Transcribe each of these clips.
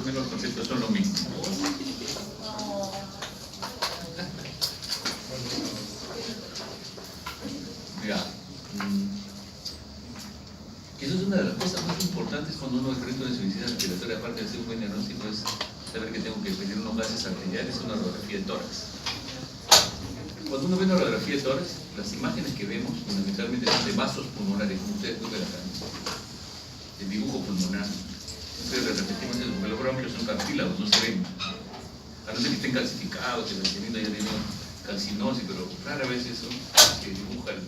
menos los conceptos son lo mismo. Ya. Eso es una de las cosas más importantes cuando uno enfrenta una insuficiencia respiratoria, aparte de hacer un buen diagnóstico, es saber que tengo que pedir unos gases arteriales y una radiografía de tórax. Cuando uno ve una radiografía de tórax, las imágenes que vemos fundamentalmente son de vasos pulmonares, como ustedes pueden ver acá, el dibujo pulmonar. Entonces le repetimos eso, porque los bronquios son cartílagos, no se ven. A no ser que estén calcificados, que la semilla ya tiene calcinosis, pero rara vez eso se dibuja el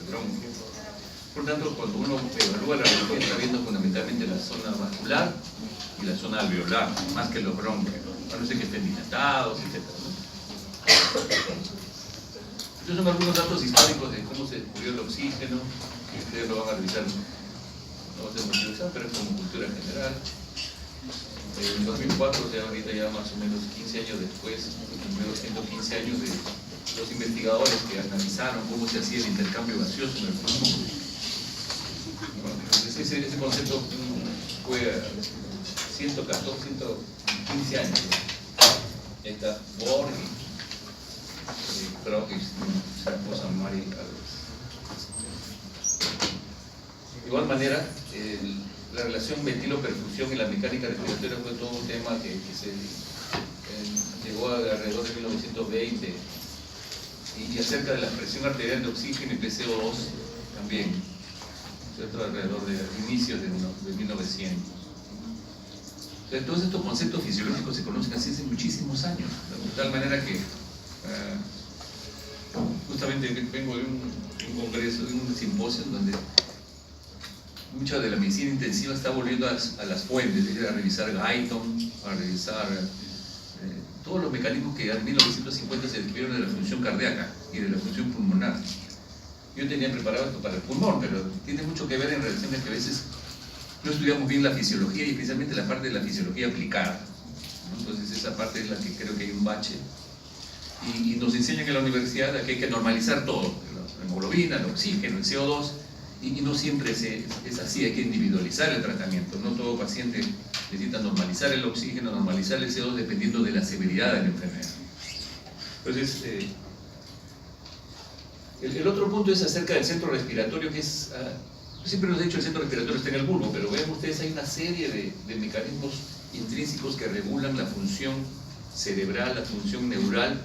bronquio. Por lo tanto, cuando uno evalúa la radiografía, está viendo fundamentalmente la zona vascular y la zona alveolar, más que los bronquios, a no ser que estén dilatados, etc. Estos son algunos datos históricos de cómo se descubrió el oxígeno, que ustedes lo van a revisar, no va a ser muy interesante, pero es como cultura general. En 2004, o sea, ahorita ya más o menos 15 años después, los 115 años de los investigadores que analizaron cómo se hacía el intercambio gaseoso en el pulmón. Bueno, ese concepto fue 114, 115 años. Ahí está Borg, creo que se acusa Mari. De igual manera, la relación ventilo-perfusión y la mecánica respiratoria fue todo un tema que llegó alrededor de 1920, y acerca de la presión arterial de oxígeno y PCO2 también, ¿cierto? Alrededor de inicios de 1900. Entonces, todos estos conceptos fisiológicos se conocen así hace muchísimos años, de tal manera que justamente vengo de un congreso, de un simposio donde mucha de la medicina intensiva está volviendo a las fuentes, es decir, a revisar Guyton, a revisar todos los mecanismos que en 1950 se describieron de la función cardíaca y de la función pulmonar. Yo tenía preparado esto para el pulmón, pero tiene mucho que ver en relaciones que a veces no estudiamos bien la fisiología, y especialmente la parte de la fisiología aplicada, ¿no? Entonces esa parte es la que creo que hay un bache, y nos enseñan en la universidad que hay que normalizar todo, la hemoglobina, el oxígeno, el CO2, y no siempre es así, hay que individualizar el tratamiento. No todo paciente necesita normalizar el oxígeno, normalizar el CO2 dependiendo de la severidad de la enfermedad. Entonces, el otro punto es acerca del centro respiratorio, que es, yo siempre les he dicho, el centro respiratorio está en el bulbo, pero vean ustedes, hay una serie de mecanismos intrínsecos que regulan la función cerebral, la función neural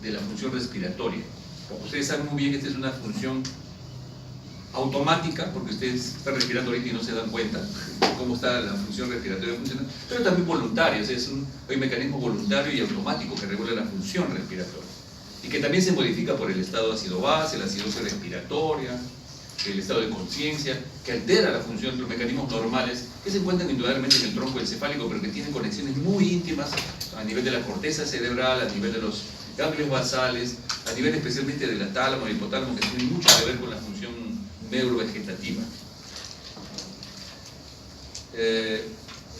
de la función respiratoria. Como ustedes saben muy bien, esta es una función automática, porque ustedes están respirando ahorita y no se dan cuenta de cómo está la función respiratoria funcionando, pero también voluntaria, o sea, hay un mecanismo voluntario y automático que regula la función respiratoria, y que también se modifica por el estado de ácido base, la acidosis respiratoria, el estado de conciencia, que altera la función de los mecanismos normales que se encuentran indudablemente en el tronco encefálico, pero que tienen conexiones muy íntimas a nivel de la corteza cerebral, a nivel de los ganglios basales, a nivel especialmente de la tálamo y hipotálamo, que tienen mucho que ver con la función neurovegetativa.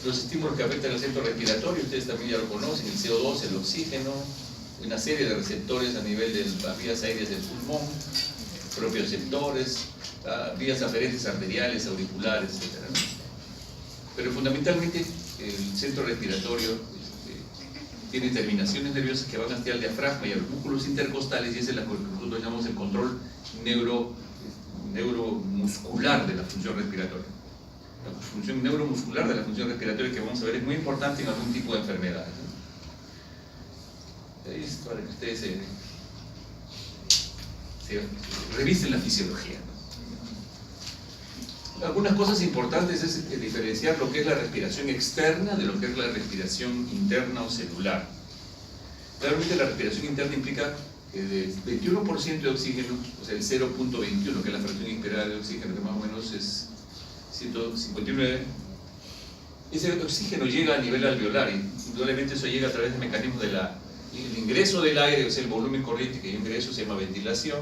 Los estímulos que afectan al centro respiratorio, ustedes también ya lo conocen, el CO2, el oxígeno, una serie de receptores a nivel de las vías aéreas del pulmón, propioceptores, vías aferentes arteriales, auriculares, etc. Pero fundamentalmente el centro respiratorio tiene terminaciones nerviosas que van hasta el diafragma y a los músculos intercostales, y esa es la que nosotros llamamos el control neuromuscular de la función respiratoria. La función neuromuscular de la función respiratoria, que vamos a ver, es muy importante en algún tipo de enfermedades, ¿no? Es para que ustedes se revisen la fisiología, ¿no? Algunas cosas importantes es diferenciar lo que es la respiración externa de lo que es la respiración interna o celular. Claramente la respiración interna implica que de 21% de oxígeno, o sea el 0.21, que es la fracción inspirada de oxígeno, que más o menos es 159, ese oxígeno llega a nivel alveolar, y indudablemente eso llega a través de mecanismos del ingreso del aire, o sea el volumen corriente que ingreso se llama ventilación,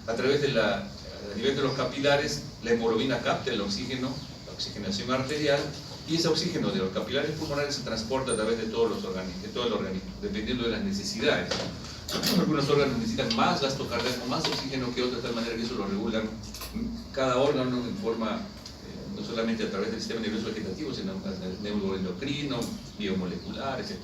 a través de a nivel de los capilares, la hemoglobina capta el oxígeno, la oxigenación arterial, y ese oxígeno de los capilares pulmonares se transporta a través de todos los organismos, de todo el organismo, dependiendo de las necesidades. Algunos órganos necesitan más gasto cardíaco, más oxígeno que otros, de tal manera que eso lo regulan cada órgano en forma no solamente a través del sistema nervioso vegetativo, sino al neuroendocrino, biomolecular, etc.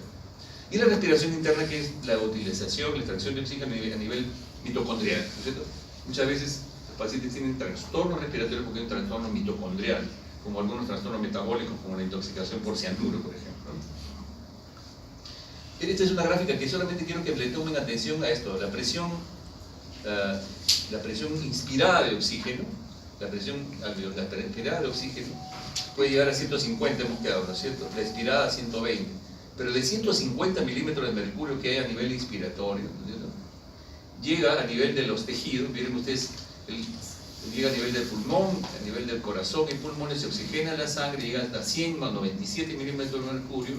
Y la respiración interna, que es la utilización, la extracción de oxígeno a nivel mitocondrial, ¿no es cierto? Muchas veces los pacientes tienen trastornos respiratorios porque hay un trastorno mitocondrial, como algunos trastornos metabólicos, como la intoxicación por cianuro, por ejemplo. Esta es una gráfica que solamente quiero que le tomen atención a esto, la presión inspirada de oxígeno, la presión inspirada de oxígeno puede llegar a 150, hemos quedado, ¿no es cierto? La expirada a 120, pero de 150 milímetros de mercurio que hay a nivel inspiratorio, ¿no es cierto?, llega a nivel de los tejidos. Miren ustedes, llega a nivel del pulmón, a nivel del corazón y pulmones, se oxigena la sangre, llega hasta 100 más 97 milímetros de mercurio,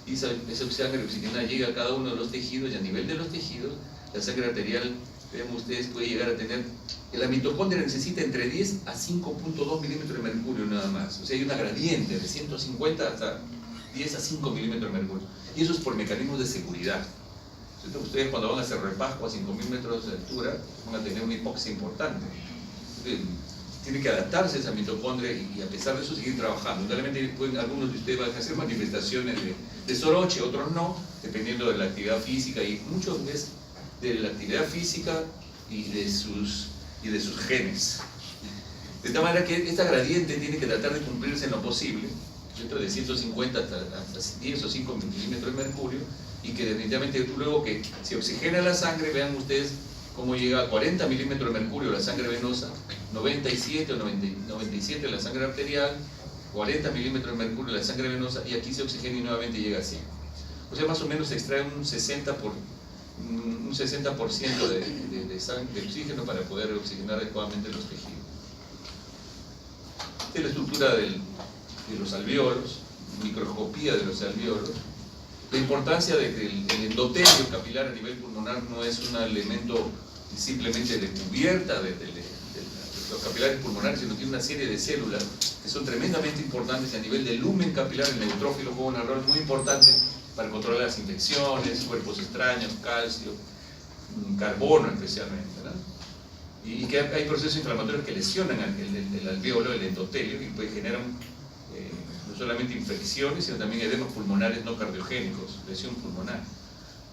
y esa sangre oxigenada llega a cada uno de los tejidos, y a nivel de los tejidos, la sangre arterial, vean ustedes, puede llegar a tener, la mitocondria necesita entre 10 a 5.2 milímetros de mercurio nada más. O sea, hay una gradiente de 150 hasta 10 a 5 milímetros de mercurio, y eso es por mecanismos de seguridad. Ustedes cuando van a hacer repasco a 5.000 metros de altura van a tener una hipoxia importante. Tiene que adaptarse a esa mitocondria y a pesar de eso seguir trabajando. Realmente algunos de ustedes van a hacer manifestaciones de soroche, otros no, dependiendo de la actividad física, y muchos es de la actividad física y de sus genes. De tal manera que esta gradiente tiene que tratar de cumplirse en lo posible, dentro de 150 hasta 10 o 5 milímetros de mercurio, y que definitivamente luego que se oxigena la sangre, vean ustedes cómo llega a 40 milímetros de mercurio la sangre venosa, 97 o 97 la sangre arterial, 40 milímetros de mercurio la sangre venosa, y aquí se oxigena y nuevamente llega a 100. O sea, más o menos se extrae un 60% de oxígeno para poder oxigenar adecuadamente los tejidos. Esta es la estructura de los alvéolos, microscopía de los alvéolos. La importancia de que el endotelio capilar a nivel pulmonar no es un elemento simplemente de cubierta de los capilares pulmonares, sino tiene una serie de células que son tremendamente importantes a nivel del lumen capilar. El neutrófilo juega un rol muy importante para controlar las infecciones, cuerpos extraños, calcio, carbono especialmente, ¿verdad? Y que hay procesos inflamatorios que lesionan el alvéolo, el endotelio, y pues generan no solamente infecciones, sino también edemas pulmonares no cardiogénicos, lesión pulmonar.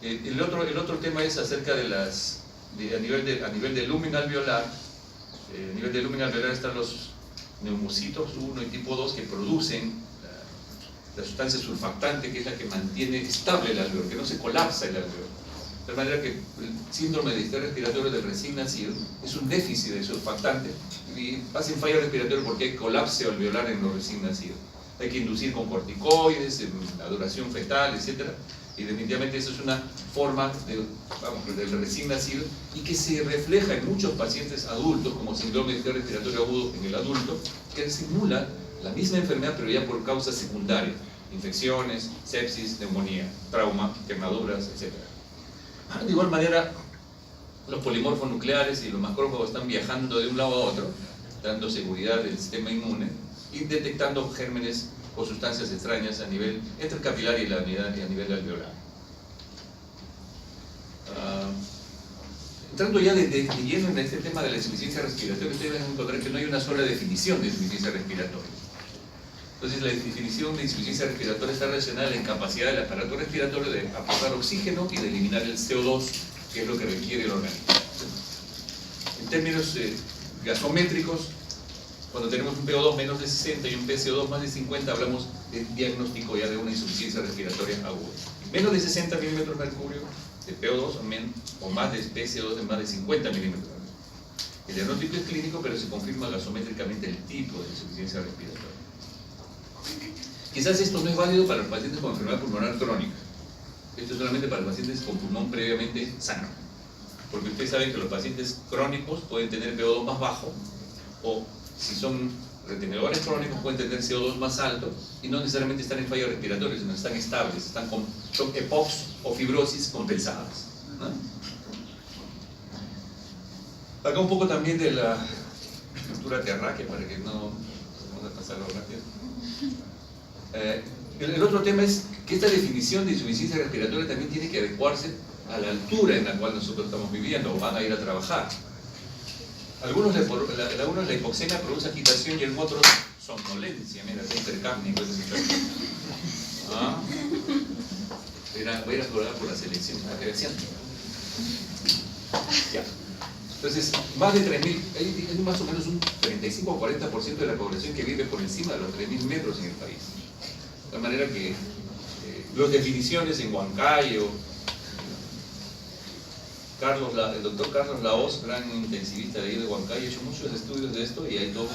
El otro tema es acerca de a nivel del lumen alveolar. A nivel del lumen alveolar están los neumocitos 1 y tipo 2 que producen la sustancia surfactante, que es la que mantiene estable el alveolo, que no se colapsa el alveolo. De tal manera que el síndrome de distrés respiratorio del recién nacido es un déficit de surfactante, y hacen falla respiratoria porque hay colapso alveolar en los recién nacidos. Hay que inducir con corticoides, la duración fetal, etc. Y definitivamente eso es una forma del recién nacido, y que se refleja en muchos pacientes adultos como síndrome de distrés respiratorio agudo en el adulto, que simula la misma enfermedad pero ya por causas secundarias: infecciones, sepsis, neumonía, trauma, quemaduras, etc. De igual manera, los polimorfos nucleares y los macrófagos están viajando de un lado a otro, dando seguridad del sistema inmune y detectando gérmenes o sustancias extrañas a nivel intercapilar y a nivel alveolar. Entrando ya de lleno en este tema de la insuficiencia respiratoria, ustedes van a encontrar que no hay una sola definición de insuficiencia respiratoria. Entonces, la definición de insuficiencia respiratoria está relacionada a la incapacidad del aparato respiratorio de aportar oxígeno y de eliminar el CO2, que es lo que requiere el organismo. En términos gasométricos, cuando tenemos un PO2 menos de 60 y un PCO2 más de 50, hablamos de diagnóstico ya de una insuficiencia respiratoria aguda. Menos de 60 milímetros de mercurio de PO2 o más de PCO2 de más de 50 milímetros. El diagnóstico es clínico, pero se confirma gasométricamente el tipo de insuficiencia respiratoria. Quizás esto no es válido para los pacientes con enfermedad pulmonar crónica. Esto es solamente para los pacientes con pulmón previamente sano. Porque ustedes saben que los pacientes crónicos pueden tener PO2 más bajo, o si son retenedores crónicos pueden tener CO2 más alto, y no necesariamente están en falla respiratoria, sino están estables, son EPOCs o fibrosis compensadas, ¿no? Acá un poco también de la estructura terráquea, para que no vamos a pasarlo rápido. El otro tema es que esta definición de insuficiencia respiratoria también tiene que adecuarse a la altura en la cual nosotros estamos viviendo o van a ir a trabajar. Algunos la hipoxemia produce agitación y en otros somnolencia, mira, está hipercápnico ese muchacho. ¿Ah? Voy a ir a jugar por la selección, la creación. Ya. Entonces, más de 3.000, hay más o menos un 35 o 40% de la población que vive por encima de los 3.000 metros en el país. De manera que las definiciones en Huancayo, el doctor Carlos Lahoz, gran intensivista de ahí de Huancayo, ha hecho muchos estudios de esto y hay todo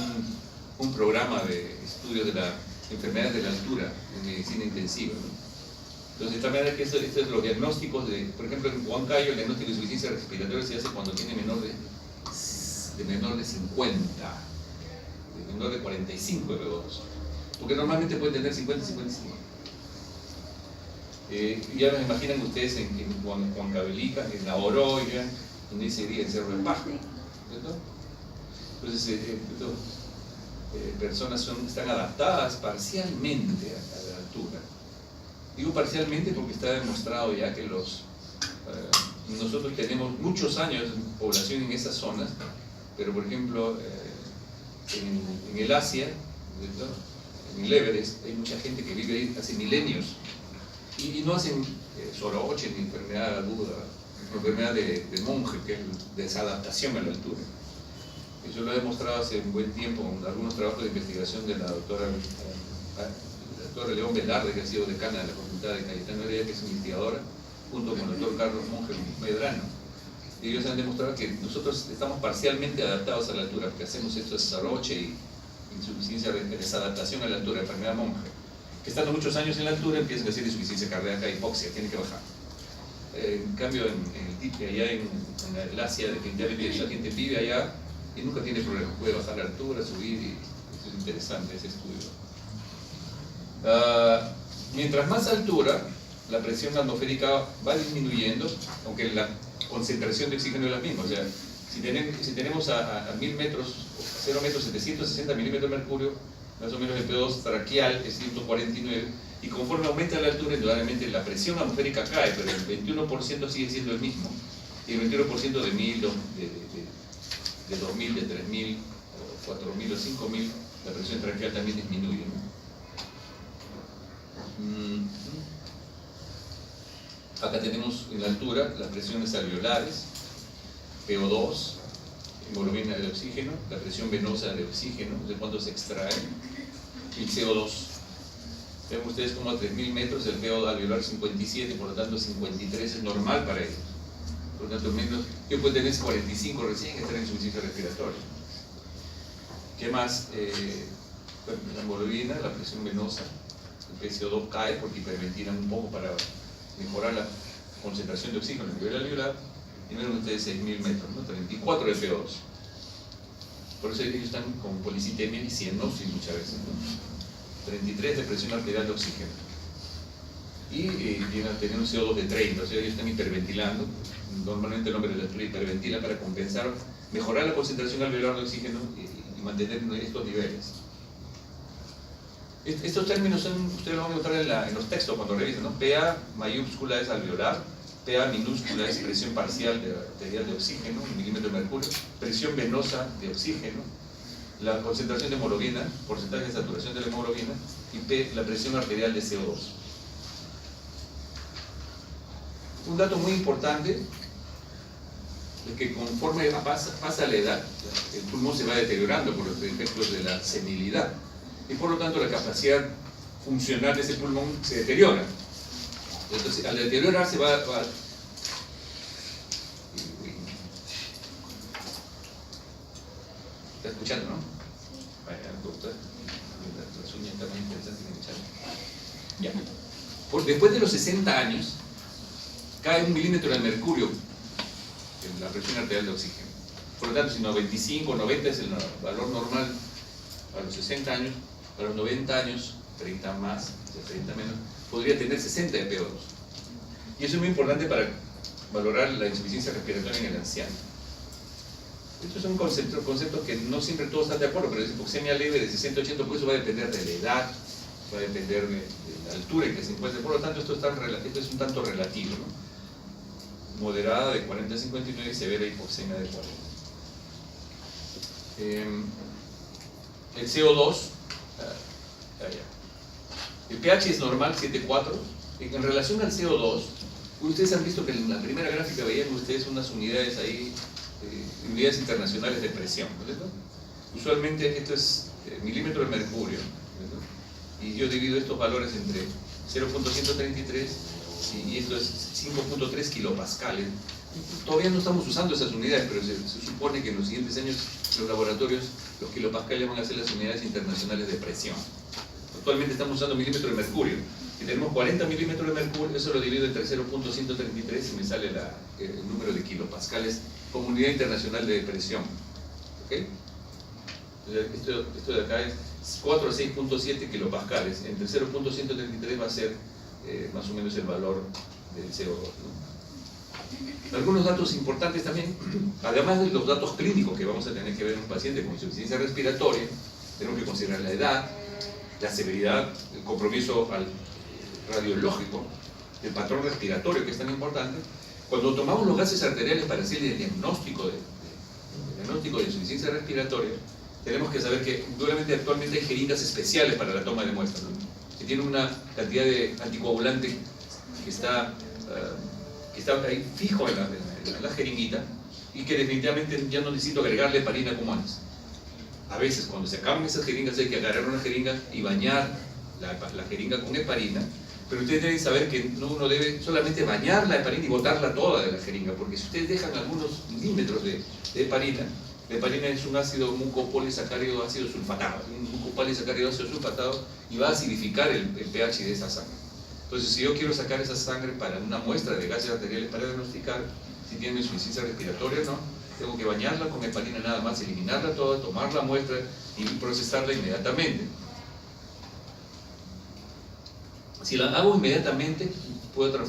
un programa de estudios de la enfermedad de la altura en medicina intensiva, ¿no? Entonces, de tal manera que estos son los diagnósticos por ejemplo, en Huancayo, el diagnóstico de insuficiencia respiratoria se hace cuando tiene menor de 50, de menor de 45 de VO2, porque normalmente puede tener 50 y 55. Ya me imaginan ustedes en Huancavelica, en La Oroya, donde ese día en Cerro del Pajo, ¿cierto? Entonces, personas están adaptadas parcialmente a la altura. Digo parcialmente porque está demostrado ya que nosotros tenemos muchos años de población en esas zonas, pero por ejemplo en el Asia, ¿cierto? En el Everest, hay mucha gente que vive ahí hace milenios y no hacen soroche ni enfermedad aguda, enfermedad de monje, que es desadaptación a la altura. Eso lo he demostrado hace un buen tiempo en algunos trabajos de investigación de la doctora León Velarde, que ha sido decana de la Facultad de Cayetano Heredia, que es investigadora, junto con el doctor Carlos Monge Medrano. Y ellos han demostrado que nosotros estamos parcialmente adaptados a la altura, porque hacemos esto de soroche y insuficiencia de desadaptación a la altura, enfermedad Monge. Que estando muchos años en la altura empiezan a decir insuficiencia cardíaca, hipoxia, tiene que bajar. En cambio, allá en el Asia, definitivamente la gente vive allá y nunca tiene problemas, puede bajar la altura, subir, y eso es interesante ese estudio. Mientras más altura, la presión atmosférica va disminuyendo, aunque la concentración de oxígeno es la misma. O sea, si tenemos a 1000 metros, 0 metros, 760 milímetros de mercurio, más o menos el P2 traqueal es 149, y conforme aumenta la altura, indudablemente la presión atmosférica cae, pero el 21% sigue siendo el mismo, y el 21% de 1000, de 2000, de 3000, o 4000 o 5000, la presión traqueal también disminuye, ¿no? Acá tenemos en la altura las presiones alveolares, PO2, hemoglobina de oxígeno, la presión venosa de oxígeno, de cuánto se extrae, y el CO2. Ven ustedes como a 3000 metros el PO alveolar 57, por lo tanto 53 es normal para ellos. Por lo tanto, menos, yo puedo tener 45 recién, estar en insuficiencia respiratoria. ¿Qué más? La hemoglobina, la presión venosa, el PCO2 cae porque hiperventilan un poco para mejorar la concentración de oxígeno en el nivel alveolar, y miren ustedes 6000 metros, ¿no? 34 de PO2. Por eso ellos están con policitemia y cianosis muchas veces, ¿no? 33 de presión arterial de oxígeno. Y llegan a tener un CO2 de 30, o sea, ellos están hiperventilando. Normalmente el hombre de la altura hiperventila para compensar, mejorar la concentración alveolar de oxígeno y mantener estos niveles. Estos términos ustedes lo van a encontrar en los textos cuando revisen, ¿no? PA mayúscula es alveolar, PA minúscula es presión parcial arterial de oxígeno, milímetro de mercurio, presión venosa de oxígeno, la concentración de hemoglobina, porcentaje de saturación de la hemoglobina, y P, la presión arterial de CO2. Un dato muy importante es que conforme pasa la edad, el pulmón se va deteriorando por los efectos de la senilidad, y por lo tanto la capacidad funcional de ese pulmón se deteriora. Entonces, al deteriorarse va ¿está escuchando, no? Vaya, las uñas también interesantes que escuchar. Ya. Después de los 60 años, cae 1 milímetro de mercurio en la presión arterial de oxígeno. Por lo tanto, si 95 o 90 es el valor normal a los 60 años, a los 90 años, 30 más, 30 menos, podría tener 60 de PO2. Y eso es muy importante para valorar la insuficiencia respiratoria en el anciano. Estos son conceptos que no siempre todos están de acuerdo, pero es hipoxemia leve de 60-80, pues eso va a depender de la edad, va a depender de la altura en que se encuentre. Por lo tanto, esto es un tanto relativo, ¿no? Moderada de 40-59 y severa hipoxemia de 40. El CO2 El pH es normal, 7,4. En relación al CO2, ustedes han visto que en la primera gráfica veían ustedes unas unidades ahí, unidades internacionales de presión, ¿no es cierto? Usualmente esto es milímetro de mercurio, ¿no es cierto? Y yo divido estos valores entre 0.133 y esto es 5.3 kilopascales. Todavía no estamos usando esas unidades, pero se supone que en los siguientes años los laboratorios, los kilopascales van a ser las unidades internacionales de presión. Actualmente estamos usando milímetros de mercurio. Si tenemos 40 milímetros de mercurio, eso lo divido entre 0.133 y me sale el número de kilopascales como unidad internacional de presión. ¿Okay? Esto de acá es 4 a 6.7 kilopascales. Entre 0.133 va a ser más o menos el valor del CO2, ¿no? Algunos datos importantes también, además de los datos clínicos que vamos a tener que ver en un paciente con insuficiencia respiratoria, tenemos que considerar la edad, la severidad, el compromiso radiológico, el patrón respiratorio, que es tan importante. Cuando tomamos los gases arteriales para hacer el diagnóstico de insuficiencia respiratoria, tenemos que saber que actualmente hay jeringas especiales para la toma de muestras, ¿no? Que tienen una cantidad de anticoagulante que está ahí fijo en la jeringuita y que definitivamente ya no necesito agregarle heparina como antes. A veces cuando se acaban esas jeringas hay que agarrar una jeringa y bañar la jeringa con heparina, pero ustedes deben saber que uno debe solamente bañar la heparina y botarla toda de la jeringa, porque si ustedes dejan algunos milímetros de heparina, la heparina es un ácido mucopolisacárido ácido sulfatado, un mucopolisacárido ácido sulfatado, y va a acidificar el pH de esa sangre. Entonces, si yo quiero sacar esa sangre para una muestra de gases arteriales para diagnosticar si tiene insuficiencia respiratoria o no, tengo que bañarla con heparina nada más, eliminarla toda, tomar la muestra y procesarla inmediatamente. Si la hago inmediatamente, puedo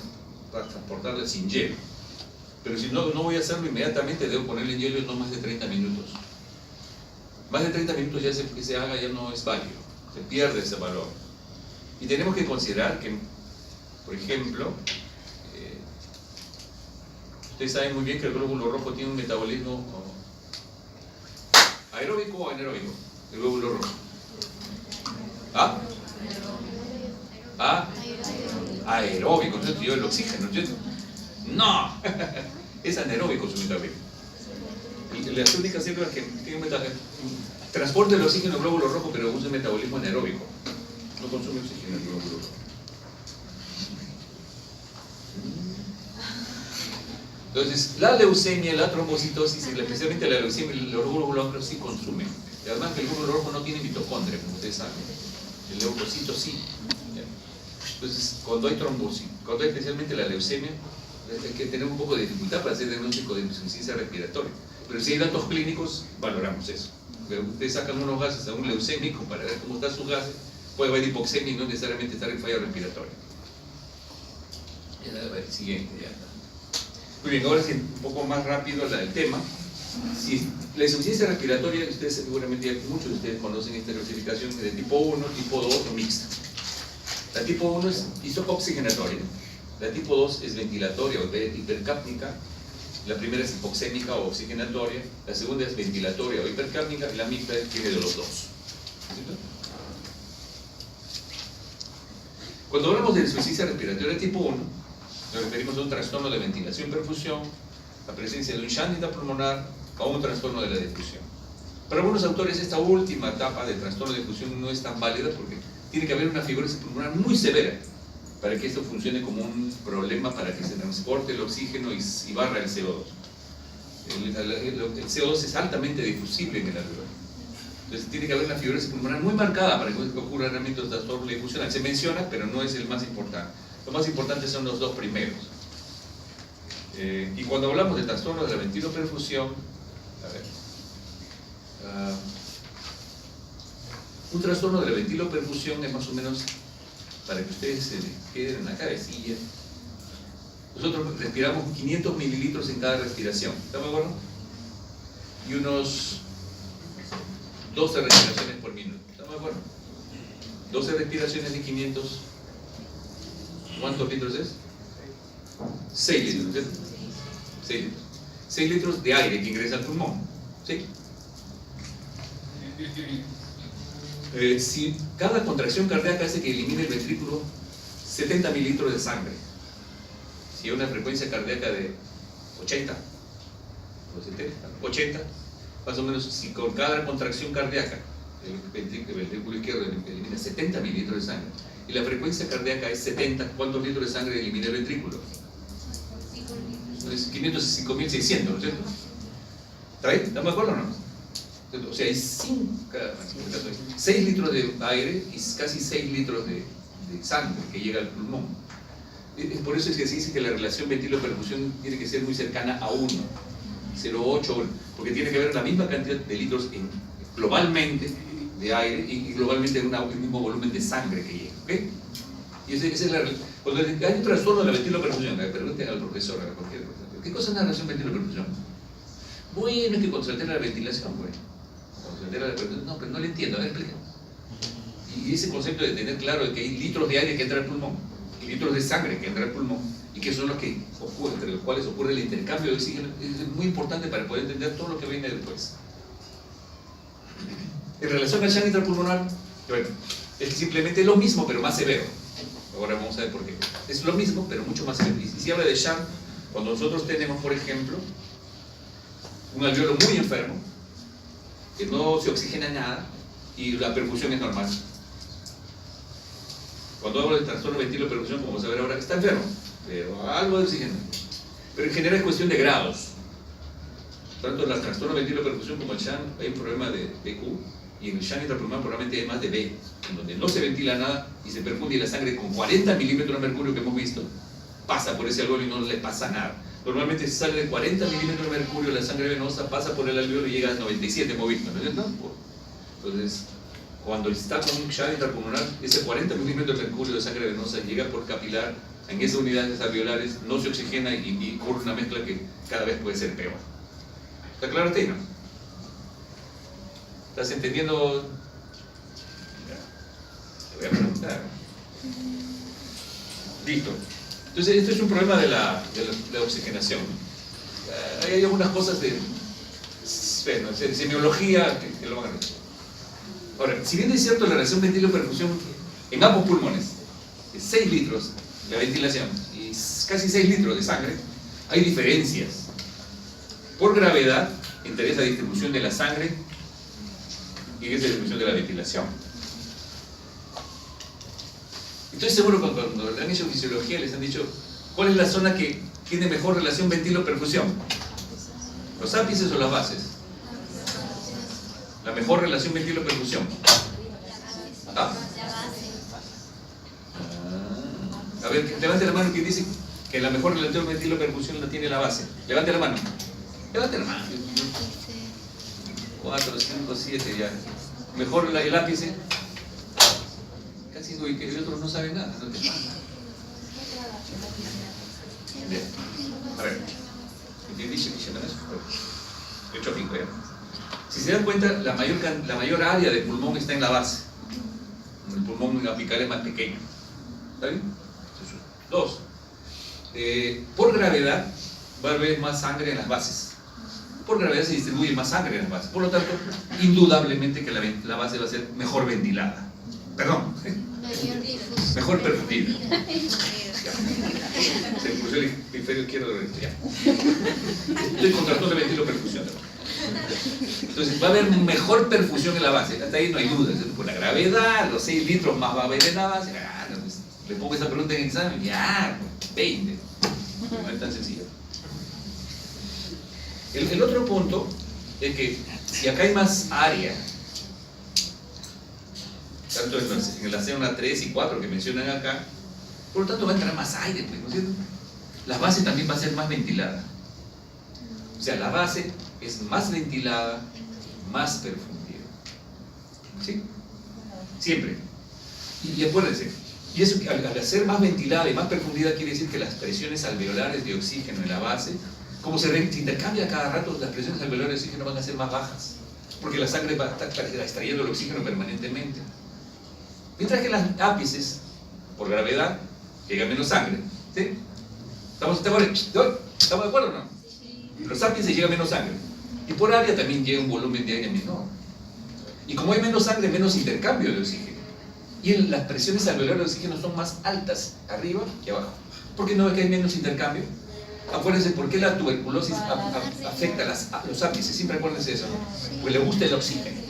transportarla sin hielo. Pero si no voy a hacerlo inmediatamente, debo ponerle en hielo no más de 30 minutos. Más de 30 minutos ya que se haga ya no es válido, se pierde ese valor. Y tenemos que considerar que, por ejemplo, ustedes saben muy bien que el glóbulo rojo tiene un metabolismo aeróbico o anaeróbico, el glóbulo rojo. ¿Ah? ¿Ah? Aeróbico, ¿no? Yo el oxígeno, ¿cierto? No, es anaeróbico su metabolismo. Las únicas células que tienen transporte el oxígeno al glóbulo rojo, pero usa un metabolismo anaeróbico. No consume oxígeno el glóbulo rojo. Entonces, la leucemia, la trombocitosis, especialmente la leucemia, los glóbulos rojos sí consumen. Y además que el glóbulo rojo no tiene mitocondria, como ustedes saben. El leucocito sí. Entonces, cuando hay trombocitosis, cuando hay especialmente la leucemia, hay que tener un poco de dificultad para hacer diagnóstico de insuficiencia respiratoria. Pero si hay datos clínicos, valoramos eso. Ustedes sacan unos gases a un leucémico para ver cómo están sus gases, puede haber hipoxemia y no necesariamente estar en falla respiratoria. El siguiente, ya está. Muy bien, ahora sí, un poco más rápido el tema. Si la insuficiencia respiratoria, ustedes seguramente, muchos de ustedes conocen esta clasificación de tipo 1, tipo 2 o mixta. La tipo 1 es isocoxigenatoria, la tipo 2 es ventilatoria o hipercápnica, la primera es hipoxémica o oxigenatoria, la segunda es ventilatoria o hipercápnica y la mixta tiene de los dos. ¿Sí? Cuando hablamos de insuficiencia respiratoria tipo 1, nos referimos a un trastorno de ventilación-perfusión, la presencia de un shunt pulmonar o un trastorno de la difusión. Para algunos autores esta última etapa del trastorno de difusión no es tan válida porque tiene que haber una fibrosis pulmonar muy severa para que esto funcione como un problema para que se transporte el oxígeno y barra el CO2. El CO2 es altamente difusible en el alveolo. Entonces tiene que haber una fibrosis pulmonar muy marcada para que ocurra realmente el trastorno difusional. Se menciona, pero no es el más importante. Lo más importante son los dos primeros. Y cuando hablamos de trastorno de la ventiloperfusión, un trastorno de la ventiloperfusión es más o menos, para que ustedes se queden en la cabecilla, nosotros respiramos 500 mililitros en cada respiración, ¿están de acuerdo? Y unos 12 respiraciones por minuto, ¿están de acuerdo? 12 respiraciones de 500, ¿cuántos litros es? 6 litros, ¿cierto? 6 litros. 6 litros de aire que ingresa al pulmón, ¿sí? Si cada contracción cardíaca hace que elimine el ventrículo 70 mililitros de sangre, si hay una frecuencia cardíaca de 80 o 70, 80, más o menos, si con cada contracción cardíaca el ventrículo izquierdo elimina 70 mililitros de sangre y la frecuencia cardíaca es 70, ¿cuántos litros de sangre elimina el ventrículo? 505.600, ¿no es cierto? ¿Está bien? ¿Estamos de acuerdo o no? O sea, hay 6 litros de aire y casi 6 litros de sangre que llega al pulmón. Es por eso es que se dice que la relación ventilo-perfusión tiene que ser muy cercana a 1, 0,8, porque tiene que haber la misma cantidad de litros globalmente de aire y globalmente el mismo volumen de sangre que llega. ¿Okay? Y esa es la relación. Cuando hay un trastorno de la ventilo-perfusión, pregunten al profesor, a cualquier cosa, ¿qué cosa es la relación ventilo-perfusión? Bueno, es que contra la ventilación, güey. No, pero no le entiendo, a ver, explica. Y ese concepto de tener claro que hay litros de aire que entra al pulmón y litros de sangre que entra al pulmón y que son los que ocurren, entre los cuales ocurre el intercambio de oxígeno, es muy importante para poder entender todo lo que viene después. En relación al shunt intrapulmonar, bueno, es simplemente lo mismo pero más severo. Ahora vamos a ver por qué. Es lo mismo pero mucho más severo. Y si habla de shunt, cuando nosotros tenemos, por ejemplo, un alveolo muy enfermo, que no se oxigena nada y la perfusión es normal. Cuando hablo de trastorno ventilo-perfusión, como vamos a ver ahora, está enfermo, pero algo de oxígeno. Pero en general es cuestión de grados. Tanto en el trastorno ventilo-perfusión como el shunt hay un problema de BQ, y en el shunt intrapulmonar probablemente hay más de B, en donde no se ventila nada y se perfunde la sangre con 40 milímetros de mercurio que hemos visto, pasa por ese alveolo y no le pasa nada. Normalmente sale de 40 milímetros de mercurio la sangre venosa, pasa por el alveolo y llega a 97, hemos visto, ¿no es cierto? Entonces, cuando está con un shunt intrapulmonar, ese 40 milímetros de mercurio de sangre venosa llega por capilar en esas unidades alveolares, no se oxigena y ocurre una mezcla que cada vez puede ser peor. ¿Está claro, Tino? ¿Estás entendiendo? Te voy a preguntar. Listo. Entonces, esto es un problema de la oxigenación. Hay algunas cosas de semiología que lo van a ver. Ahora, si bien es cierto la relación ventilo-perfusión en ambos pulmones es 6 litros la ventilación y casi 6 litros de sangre, hay diferencias. Por gravedad, entre esa distribución de la sangre y esa distribución de la ventilación. Estoy seguro que cuando han hecho fisiología les han dicho ¿cuál es la zona que tiene mejor relación ventilo-perfusión? ¿Los ápices o las bases? La mejor relación ventilo-perfusión. ¿Ah? A ver, levante la mano quien dice que la mejor relación ventilo-perfusión la tiene la base. Levante la mano. Levante la mano. 4, 5, 7 ya. Mejor el ápice. Casi digo que el otro no sabe nada. No te pasa. Bien. A ver. Si se dan cuenta, la mayor área del pulmón está en la base. El pulmón apical es más pequeño. ¿Está bien? 2. Por gravedad va a haber más sangre en las bases. Por gravedad se distribuye más sangre en las bases. Por lo tanto, indudablemente que la base va a ser mejor ventilada. Perdón. Mejor perfundida. Se cruzó el hemisferio izquierdo derecho. Ya. Estoy con trastorno de ventilo-perfusión. Entonces va a haber mejor perfusión en la base. Hasta ahí no hay duda. Por la gravedad, los 6 litros más va a haber en la base. Le pongo esa pregunta en el examen. Ya, 20. No es tan sencillo. El otro punto es que si acá hay más área, tanto en la célula 3 y 4 que mencionan acá, por lo tanto va a entrar más aire, pues, ¿no es cierto? La base también va a ser más ventilada. O sea, la base es más ventilada, más perfundida. ¿Sí? Siempre. Y acuérdense, y eso al ser más ventilada y más perfundida quiere decir que las presiones alveolares de oxígeno en la base, como se intercambia cada rato, las presiones alveolares de oxígeno van a ser más bajas, porque la sangre va a estar extrayendo el oxígeno permanentemente. Mientras que las ápices, por gravedad, llega menos sangre. ¿Sí? ¿Estamos de acuerdo o no? Los ápices llega menos sangre. Y por área también llega un volumen de aire menor. Y como hay menos sangre, menos intercambio de oxígeno. Y las presiones alveolares de oxígeno son más altas arriba que abajo. ¿Por qué no es que hay menos intercambio? Acuérdense por qué la tuberculosis afecta a los ápices. Siempre acuérdense de eso, ¿no? Pues le gusta el oxígeno.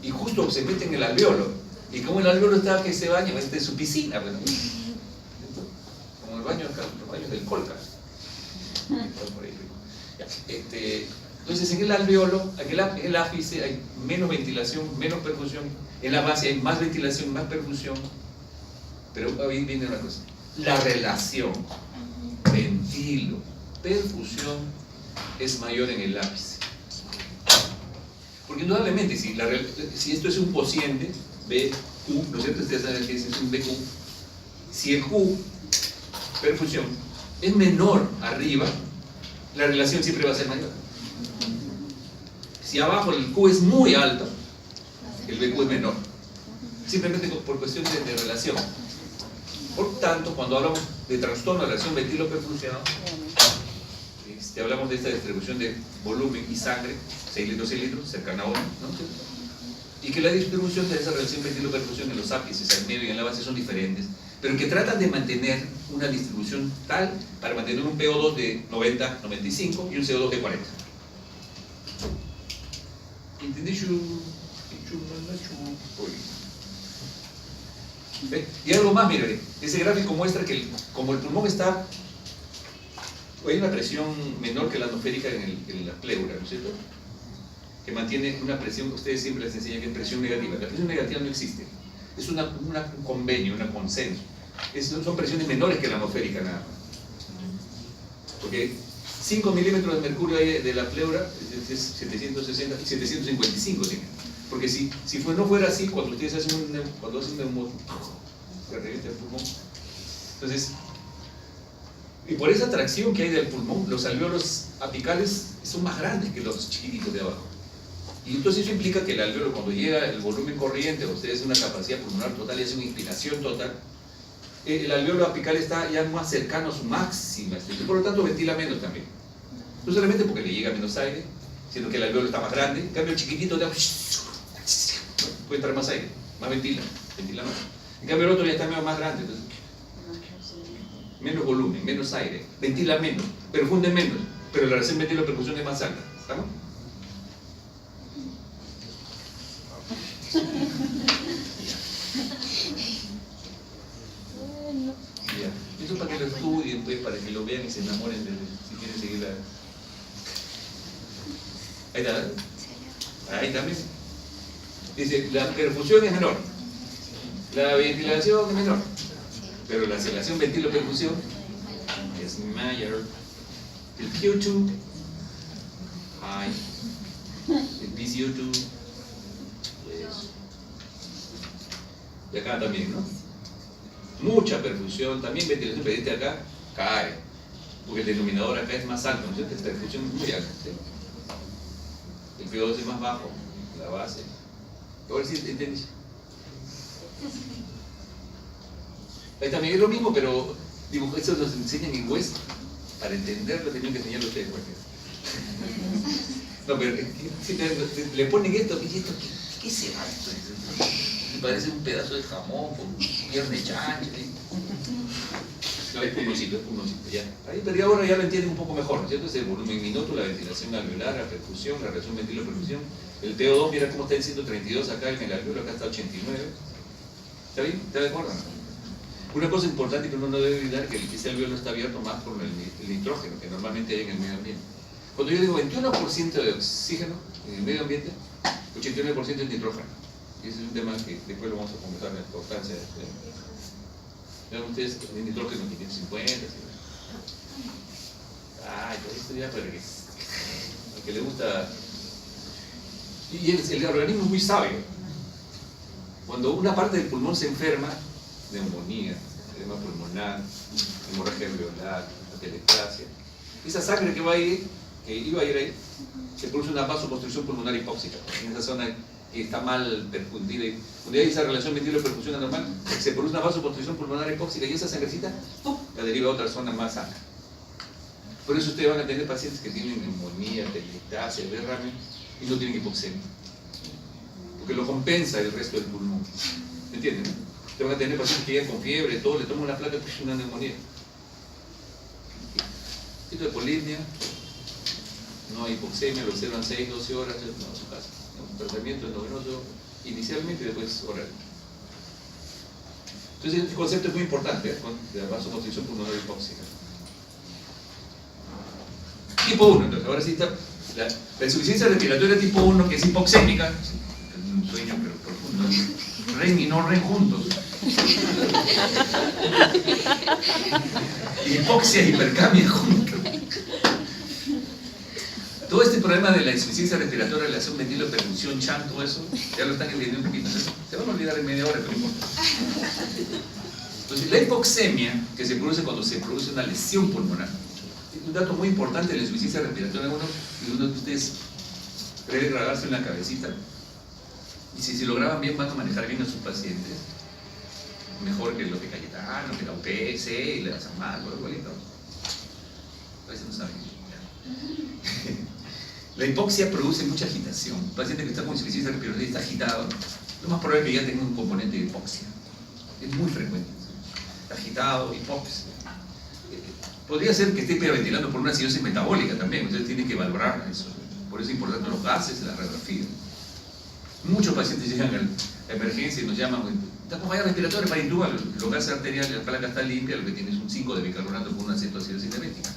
Y justo se mete en el alveolo. Y como el alveolo está que se baña, es su piscina. Bueno, como los baños del Colca. Entonces en el alveolo, en el ápice hay menos ventilación, menos perfusión. En la base hay más ventilación, más perfusión. Pero ahí viene una cosa. La relación ventilo-perfusión es mayor en el ápice. Porque indudablemente, si esto es un cociente, BQ, ¿no es cierto? Ustedes saben que es un BQ. Si el Q, perfusión, es menor arriba, la relación siempre va a ser mayor. Si abajo el Q es muy alto, el BQ es menor. Simplemente por cuestión de relación. Por tanto, cuando hablamos de trastorno de relación ventilo-perfusión, hablamos de esta distribución de volumen y sangre, 6 litros, cercana a 1, ¿no? Y que la distribución de esa relación ventilo-perfusión en los ápices, al medio y en la base son diferentes, pero que tratan de mantener una distribución tal para mantener un PO2 de 90-95 y un CO2 de 40. ¿Entendí? Y algo más, mire, ese gráfico muestra que como el pulmón está, hay una presión menor que la atmosférica en la pleura, ¿no es cierto? Que mantiene una presión, ustedes siempre les enseñan que es presión negativa. La presión negativa no existe, es un convenio, un consenso. Son presiones menores que la atmosférica nada más. Porque 5 milímetros de mercurio de la pleura es 760, 755 tiene. Porque si no fuera así, cuando ustedes hacen un neumotórax, se revienta el pulmón. Entonces, y por esa tracción que hay del pulmón, los alveolos apicales son más grandes que los chiquititos de abajo. Y entonces eso implica que el alveolo, cuando llega el volumen corriente, o ustedes una capacidad pulmonar total y hace una inspiración total, el alveolo apical está ya más cercano a su máxima extensión, por lo tanto ventila menos también. No solamente porque le llega menos aire, sino que el alveolo está más grande. En cambio el chiquitito puede entrar más aire, más ventila más. En cambio el otro ya está más grande, entonces menos volumen, menos aire, ventila menos, perfunde menos, pero la relación ventilo-perfusión es más alta. ¿Estamos? Ya. Eso para que lo estudien, pues, para que lo vean y se enamoren si quieren seguir la... Ahí está. Ahí también. Dice, la perfusión es menor, la ventilación es menor, pero la relación ventilo-perfusión es mayor. El Q2, high. El PCO2, pues. Y acá también, ¿no? Mucha perfusión, también ventilación, pero este acá cae, porque el denominador acá es más alto, ¿no es cierto? Esta perfusión es muy alta, ¿sí? El PO2 es más bajo, la base. Ahora sí, ¿entendés? Ahí también es lo mismo, pero eso nos enseñan en West. Para entenderlo tenían que enseñarlo ustedes. No, pero si le ponen esto, ¿y esto qué será esto? Me parece un pedazo de jamón con pierna de chancho. No, es pulmoncito, ya. Ahí, pero ahora ya lo entienden un poco mejor, ¿no es cierto? Es el volumen minuto, la ventilación alveolar, la perfusión, la relación ventilo-perfusión. El PO2, mira cómo está en 132 acá en el alveolo, acá está 89. ¿Está bien? ¿Está de acuerdo? Una cosa importante que uno no debe olvidar es que ese alveolo está abierto más por el nitrógeno que normalmente hay en el medio ambiente. Cuando yo digo 21% de oxígeno en el medio ambiente, 89% es nitrógeno. Y ese es un tema que después lo vamos a conversar, la importancia de esto. Vean ustedes el nitrógeno 550. Entonces esto ya para que le gusta. Y el organismo es muy sabio. Cuando una parte del pulmón se enferma, neumonía, edema pulmonar, hemorragia alveolar, atelectasia, esa sangre que iba a ir ahí, se produce una vasoconstricción pulmonar hipóxica. En esa zona que está mal perfundida, y donde hay esa relación ventilo-perfusión anormal, se produce una vasoconstricción pulmonar hipóxica y esa sangrecita la deriva a otra zona más sana. Por eso ustedes van a tener pacientes que tienen neumonía, atelectasia, derrame y no tienen hipoxemia. porque lo compensa el resto del pulmón. ¿Me entienden? Te van a tener pacientes que llegan con fiebre, todo, le toman una placa, una neumonía. Un poquito de poliipnia, no hay hipoxemia, lo observan 6, 12 horas, no, a su casa. Un tratamiento endovenoso inicialmente y después oral. Entonces, este concepto es muy importante, de la vasoconstricción pulmonar hipóxica. Tipo 1, entonces, ahora sí está la insuficiencia respiratoria tipo 1, que es hipoxémica, un sueño pero profundo, REM y no REM juntos. Hipoxia y hipercamia juntos. Todo este problema de la insuficiencia respiratoria, relación ventilo-perfusión, CHAN, todo eso, ya lo están entendiendo un poquito. Se van a olvidar en media hora, pero no importa. Entonces, la hipoxemia, que se produce cuando se produce una lesión pulmonar, un dato muy importante de la insuficiencia respiratoria, uno de ustedes debe grabarse en la cabecita, y si lo graban bien van a manejar bien a sus pacientes, mejor que lo de Cayetano, que la UPC y la San Marcos, igualito. A veces no saben. La hipoxia produce mucha agitación. Un paciente que está con insuficiencia respiratoria y está agitado, lo más probable es que ya tenga un componente de hipoxia. Es muy frecuente. Está agitado, hipoxia. Podría ser que esté hiperventilando por una acidosis metabólica también. Ustedes tienen que valorar eso. Por eso es importante los gases, la radiografía. Muchos pacientes llegan a emergencia y nos llaman, está con falla respiratoria para intubar, los gases arteriales, la placa está limpia, lo que tiene es un 5 de bicarbonato con una cetoacidosis diabética.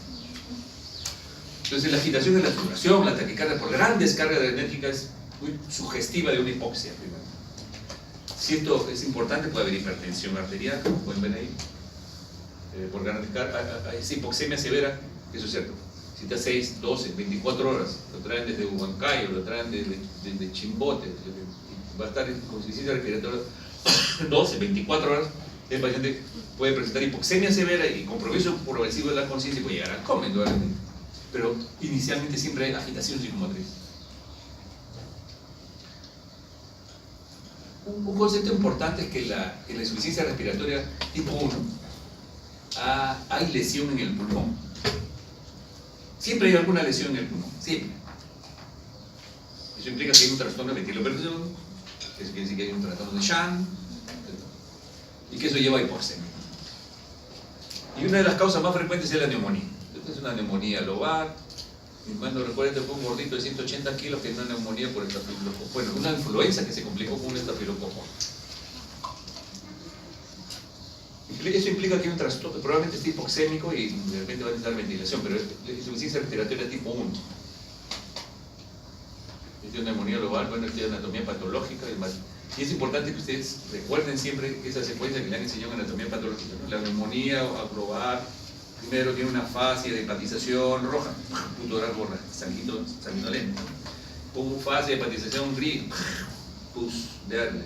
Entonces la agitación de la saturación, la taquicardia por gran descarga enérgica es muy sugestiva de una hipoxia. Si esto es importante, puede haber hipertensión arterial, como pueden ver ahí, por gran descarga, esa hipoxemia severa, eso es cierto. Si está 6, 12, 24 horas, lo traen desde Huancayo, lo traen desde Chimbote, va a estar con insuficiencia respiratoria 12, 24 horas, el paciente puede presentar hipoxemia severa y compromiso progresivo de la conciencia y puede llegar al coma, indudablemente. Pero inicialmente siempre hay agitación psicomotriz. Un concepto importante es que la insuficiencia respiratoria tipo 1 hay lesión en el pulmón. Siempre hay alguna lesión en el pulmón, siempre. Eso implica que hay un trastorno de ventiloperfusión, eso quiere decir que hay un trastorno de CHAN, y que eso lleva a hipoxemia. Y una de las causas más frecuentes es la neumonía. Esta es una neumonía lobar. Cuando recuerden, fue un gordito de 180 kilos que es una neumonía por estafilococo. Bueno, una influenza que se complicó con un estafilococo. Eso implica que hay un trastorno, probablemente esté hipoxémico y de repente va a necesitar ventilación, pero es insuficiencia respiratoria tipo 1. Es una neumonía lobar, bueno, es de anatomía patológica y más. Y es importante que ustedes recuerden siempre esa secuencia que le han enseñado en anatomía patológica, ¿no? La neumonía a probar. Primero tiene una fase de hepatización roja, punto oral borra, sanguinolento. Como fase de hepatización gris, pus verde.